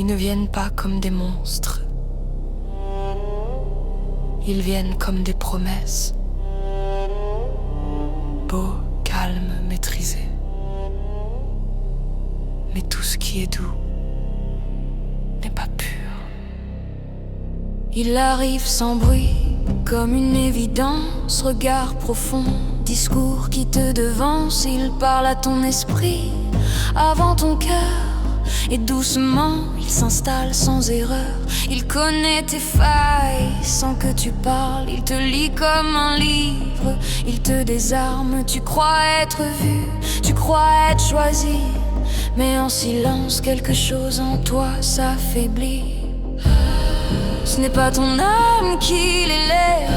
Ils ne viennent pas comme des monstres. Ils viennent comme des promesses. Beaux, calmes, maîtrisés. Mais tout ce qui est doux n'est pas pur. Il arrive sans bruit, comme une évidence. Regard profond, discours qui te devance. Il parle à ton esprit, avant ton cœur. Et doucement, il s'installe sans erreur. Il connaît tes failles sans que tu parles. Il te lit comme un livre, il te désarme. Tu crois être vu, tu crois être choisi. Mais en silence, quelque chose en toi s'affaiblit. Ce n'est pas ton âme qui l'élève,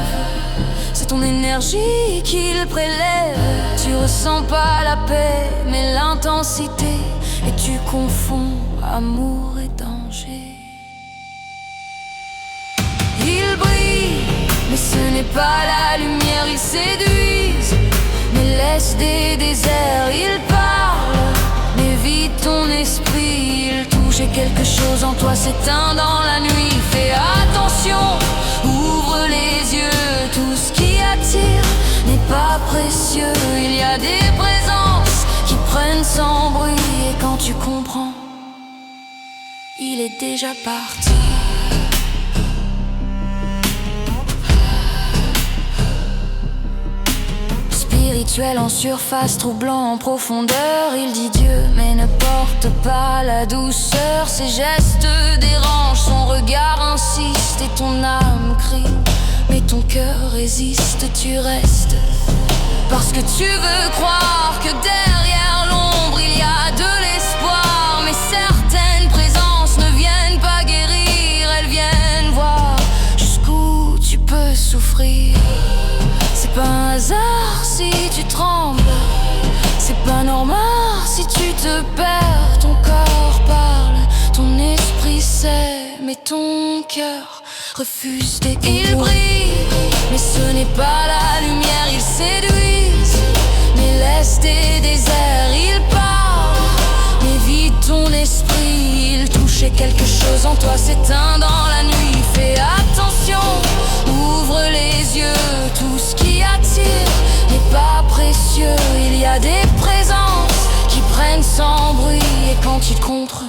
c'est ton énergie qu'il prélève. Tu ressens pas la paix, mais l'intensité. Et tu confonds amour et danger. Il brille, mais ce n'est pas la lumière. Il séduise, mais laisse des déserts. Il parle, mais vide ton esprit. Il touche et quelque chose en toi s'éteint dans la nuit. Fais attention, ouvre les yeux. Tout ce qui attire n'est pas précieux. Il y a des présences qui prennent sans bruit. Et quand tu comprends, il est déjà parti. Spirituel en surface, troublant en profondeur. Il dit Dieu mais ne porte pas la douceur. Ses gestes dérangent, son regard insiste. Et ton âme crie, mais ton cœur résiste. Tu restes parce que tu veux croire que derrière l'ombre il y a de l'espoir. Mais certaines présences ne viennent pas guérir. Elles viennent voir jusqu'où tu peux souffrir. C'est pas un hasard si tu trembles. C'est pas normal si tu te perds. Ton corps parle, ton esprit sait, mais ton cœur refuse d'écouter. Il brille, mais ce n'est pas la lumière. Il séduise, mais laisse des déserts. Il parle, mais vide ton esprit. Il touche et quelque chose en toi s'éteint dans la nuit. Fais attention, ouvre les yeux. Tout ce qui attire n'est pas précieux. Il y a des présences qui prennent sans bruit. Et quand tu te contres,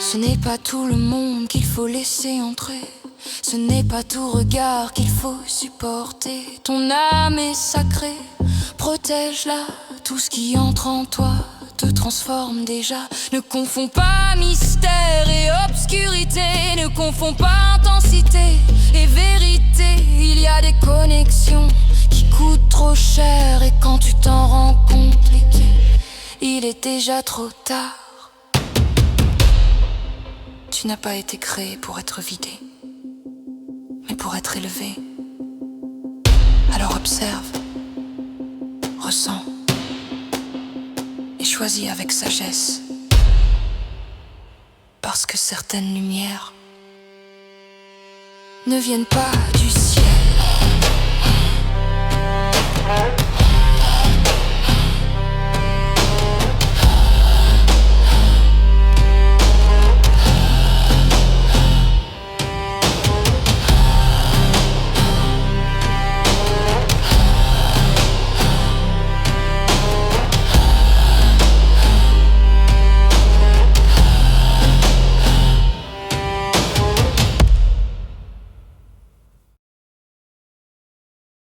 ce n'est pas tout le monde qu'il faut laisser entrer. Ce n'est pas tout regard qu'il faut supporter. Ton âme est sacrée, protège-la. Tout ce qui entre en toi te transforme déjà. Ne confonds pas mystère et obscurité. Ne confonds pas intensité et vérité. Il y a des connexions qui coûtent trop cher. Et quand tu t'en rends compte, il est déjà trop tard. Tu n'as pas été créé pour être vidé, mais pour être élevé. Alors observe, ressens et choisis avec sagesse. Parce que certaines lumières ne viennent pas du ciel.